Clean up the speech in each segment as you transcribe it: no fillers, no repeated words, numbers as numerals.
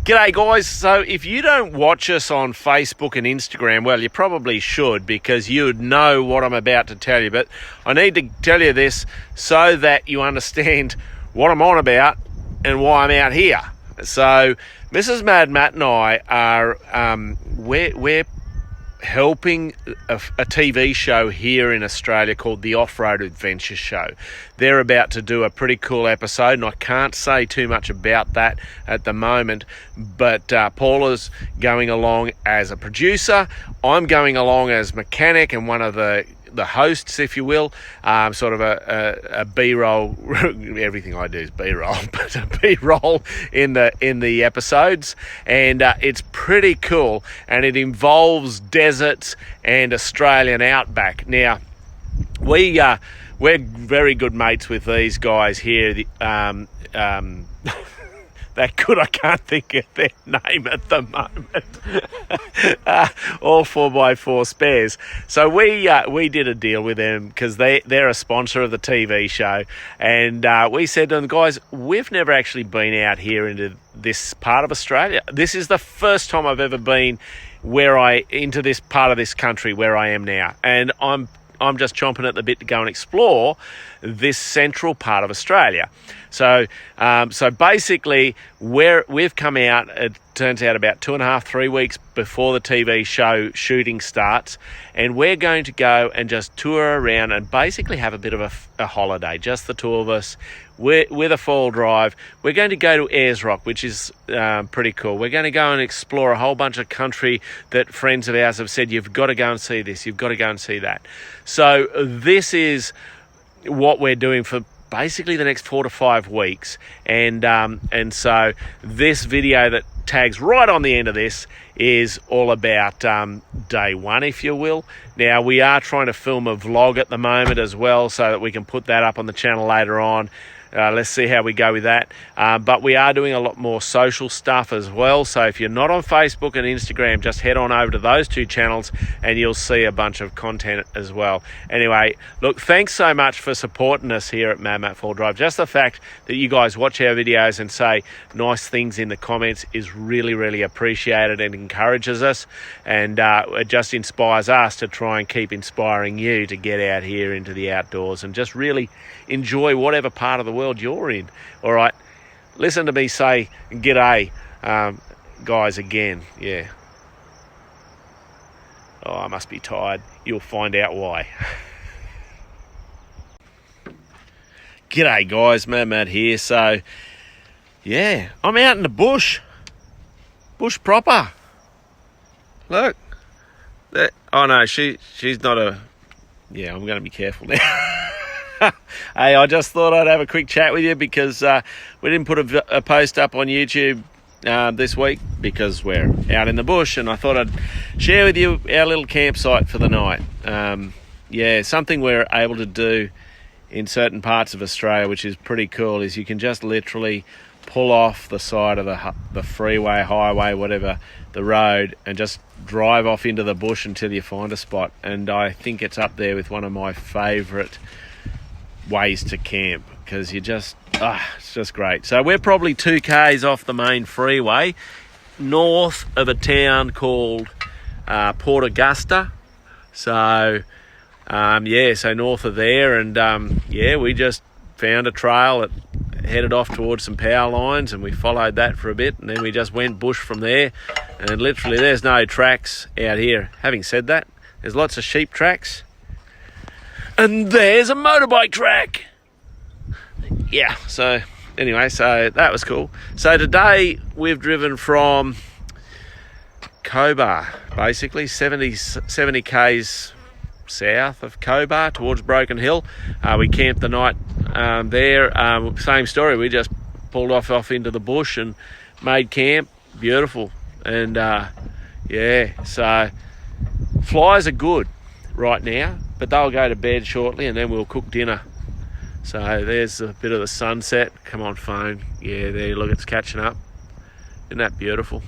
G'day guys, so if you don't watch us on Facebook and Instagram, well, you probably should, because you'd know what I'm about to tell you, but I need to tell you this so that you understand what I'm on about and why I'm out here. So Mrs. Mad Matt and I are we're helping a TV show here in Australia called the Off-Road Adventure Show. They're about to do a pretty cool episode, and I can't say too much about that at the moment, but Paula's going along as a producer. I'm going along as mechanic and one of the hosts, if you will, sort of a B-roll. Everything I do is B-roll, but a B-roll in the episodes, and it's pretty cool, and it involves deserts and Australian outback. Now, we're very good mates with these guys here. That good, I can't think of their name at the moment. All 4x4 spares. So we did a deal with them because they're a sponsor of the TV show, and we said to them, guys, we've never actually been out here into this part of Australia. This is the first time I've ever been into this part of this country where I am now, and I'm just chomping at the bit to go and explore this central part of Australia. So basically, we've come out, it turns out about 2.5, 3 weeks before the TV show shooting starts, and we're going to go and just tour around and basically have a bit of a holiday, just the two of us, with a four-wheel drive. We're going to go to Ayers Rock, which is pretty cool. We're going to go and explore a whole bunch of country that friends of ours have said, you've got to go and see this, you've got to go and see that. So this is what we're doing for basically the next 4 to 5 weeks, and so this video that tags right on the end of this is all about day one, if you will. Now, we are trying to film a vlog at the moment as well, so that we can put that up on the channel later on. Let's see how we go with that. But we are doing a lot more social stuff as well. So if you're not on Facebook and Instagram, just head on over to those two channels and you'll see a bunch of content as well. Anyway, look, thanks so much for supporting us here at Mad Matt 4 Drive. Just the fact that you guys watch our videos and say nice things in the comments is really, really appreciated and encourages us. And it just inspires us to try and keep inspiring you to get out here into the outdoors and just really enjoy whatever part of the world you're in. All right, listen to me say g'day, guys, again. Yeah. Oh, I must be tired. You'll find out why. G'day, guys. Mad here. So, yeah, I'm out in the bush. Bush proper. Look. Oh, no, she's not a... Yeah, I'm going to be careful now. Hey, I just thought I'd have a quick chat with you because we didn't put a post up on YouTube this week because we're out in the bush, and I thought I'd share with you our little campsite for the night. Yeah, something we're able to do in certain parts of Australia, which is pretty cool, is you can just literally pull off the side of the freeway, highway, whatever, the road, and just drive off into the bush until you find a spot. And I think it's up there with one of my favourite ways to camp, because it's just great. So we're probably 2 k's off the main freeway, north of a town called Port Augusta. So so north of there, and we just found a trail that headed off towards some power lines, and we followed that for a bit, and then we just went bush from there. And literally there's no tracks out here. Having said that, there's lots of sheep tracks. And there's a motorbike track. Yeah, so anyway, so that was cool. So today we've driven from Cobar, basically 70 k's south of Cobar towards Broken Hill. We camped the night there. Same story, we just pulled off into the bush and made camp. Beautiful. And so flies are good right now, but they'll go to bed shortly, and then we'll cook dinner. So there's a bit of the sunset. Come on, phone. Yeah, there, look, it's catching up. Isn't that beautiful?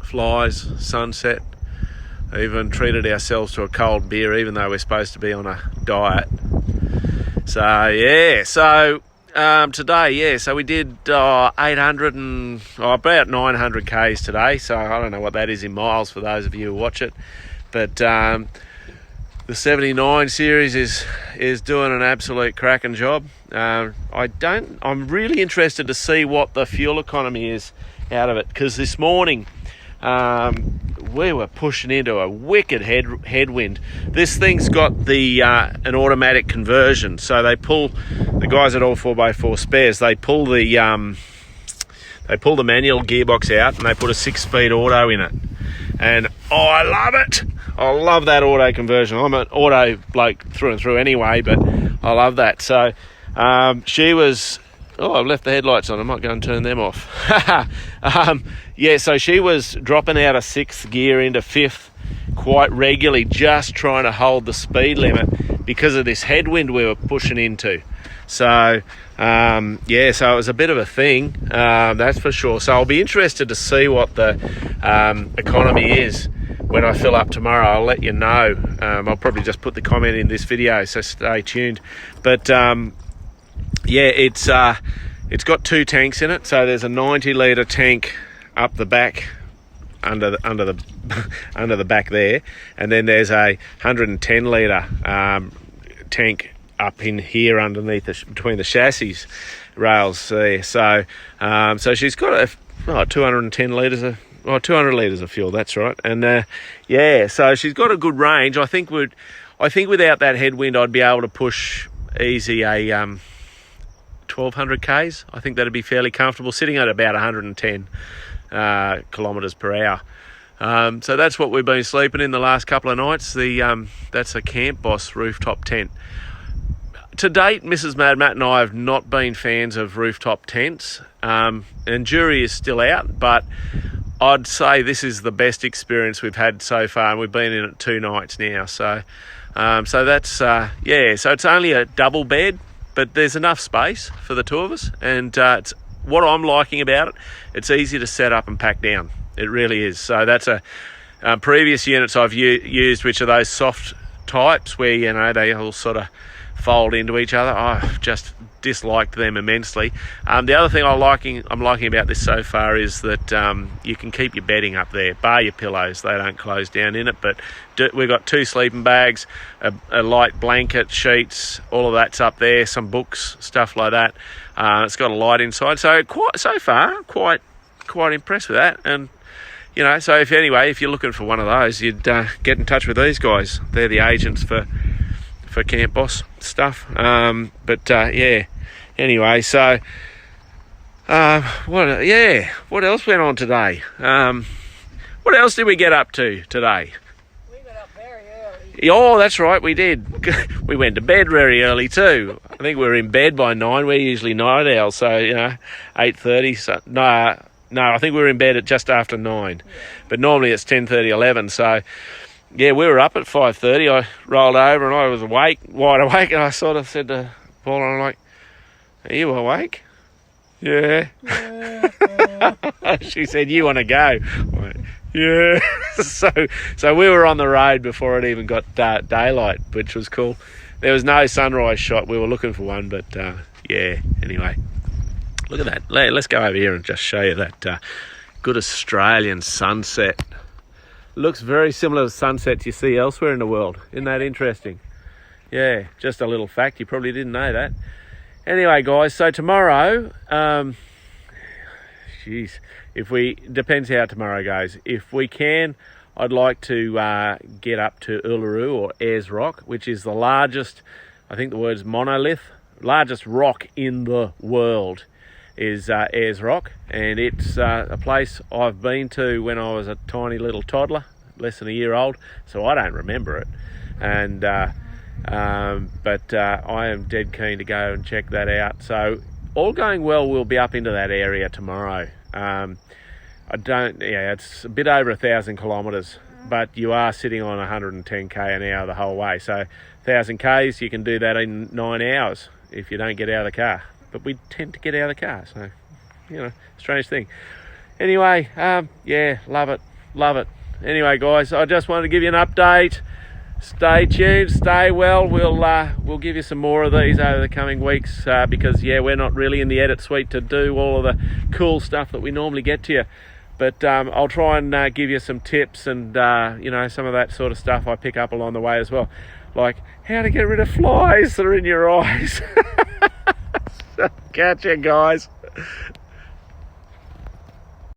Flies, sunset. Even treated ourselves to a cold beer, even though we're supposed to be on a diet. So yeah, so Today, yeah. So we did 800 and about 900 Ks today. So I don't know what that is in miles for those of you who watch it. But the 79 series is doing an absolute cracking job. I'm really interested to see what the fuel economy is out of it, because this morning we were pushing into a wicked headwind. This thing's got the an automatic conversion, so they pull, the guys at All 4x4 Spares, they pull the manual gearbox out and they put a 6-speed auto in it, and I love it. I love that auto conversion. I'm an auto bloke through and through anyway, but I love that. So she was... Oh, I've left the headlights on. I might go and turn them off. Yeah, so she was dropping out of 6th gear into 5th quite regularly, just trying to hold the speed limit because of this headwind we were pushing into. So, yeah, so it was a bit of a thing, that's for sure. So I'll be interested to see what the economy is when I fill up tomorrow. I'll let you know. I'll probably just put the comment in this video, so stay tuned. But... yeah, it's got 2 tanks in it. So there's a 90-litre tank up the back, under the back there, and then there's a 110-litre tank up in here underneath between the chassis rails there. So so she's got 210 litres of 200 litres of fuel. That's right. And yeah, so she's got a good range. I think without that headwind, I'd be able to push easy a 1200 Ks. I think that'd be fairly comfortable, sitting at about 110 kilometres per hour. So that's what we've been sleeping in the last couple of nights. That's a Camp Boss rooftop tent. To date, Mrs. Mad Matt and I have not been fans of rooftop tents, and jury is still out, but I'd say this is the best experience we've had so far, and we've been in it 2 nights now. So that's yeah. So it's only a double bed, but there's enough space for the 2 of us, and it's what I'm liking about it. It's easy to set up and pack down. It really is. So that's previous units I've used, which are those soft types where they all sort of fold into each other. I've just disliked them immensely. The other thing I'm liking about this so far is that you can keep your bedding up there, bar your pillows. They don't close down in it, but we've got 2 sleeping bags, a light blanket, sheets, all of that's up there, some books, stuff like that. It's got a light inside, so quite impressed with that. And so if you're looking for one of those, you'd get in touch with these guys. They're the agents for Camp Boss stuff. Yeah. Anyway, so what else went on today? What else did we get up to today? We got up very early. Oh, that's right, we did. We went to bed very early too. I think we were in bed by 9. We're usually night owls, so 8:30. So no, I think we were in bed at just after 9. Yeah. But normally it's 10:30, 11. So yeah, we were up at 5:30. I rolled over and I was wide awake, and I sort of said to Paul, I'm like, "Are you awake?" Yeah. She said, "You want to go?" I went, yeah. So we were on the road before it even got daylight, which was cool. There was no sunrise shot. We were looking for one, but yeah. Anyway, look at that. Let's go over here and just show you that good Australian sunset. Looks very similar to sunsets you see elsewhere in the world. Isn't that interesting? Yeah, just a little fact. You probably didn't know that. Anyway, guys, so tomorrow, depends how tomorrow goes. If we can, I'd like to get up to Uluru or Ayers Rock, which is the largest, I think the word's monolith, largest rock in the world is Ayers Rock, and it's a place I've been to when I was a tiny little toddler, less than a year old, so I don't remember it. And but I am dead keen to go and check that out. So all going well, we'll be up into that area tomorrow. It's a bit over 1,000 kilometres, but you are sitting on 110 k an hour the whole way. So 1,000 k's, you can do that in 9 hours if you don't get out of the car. But we tend to get out of the car, so strange thing. Anyway, yeah, love it. Anyway, guys, I just wanted to give you an update. Stay tuned, stay well. We'll give you some more of these over the coming weeks because we're not really in the edit suite to do all of the cool stuff that we normally get to you. But I'll try and give you some tips and some of that sort of stuff I pick up along the way as well, like how to get rid of flies that are in your eyes. Catch you guys.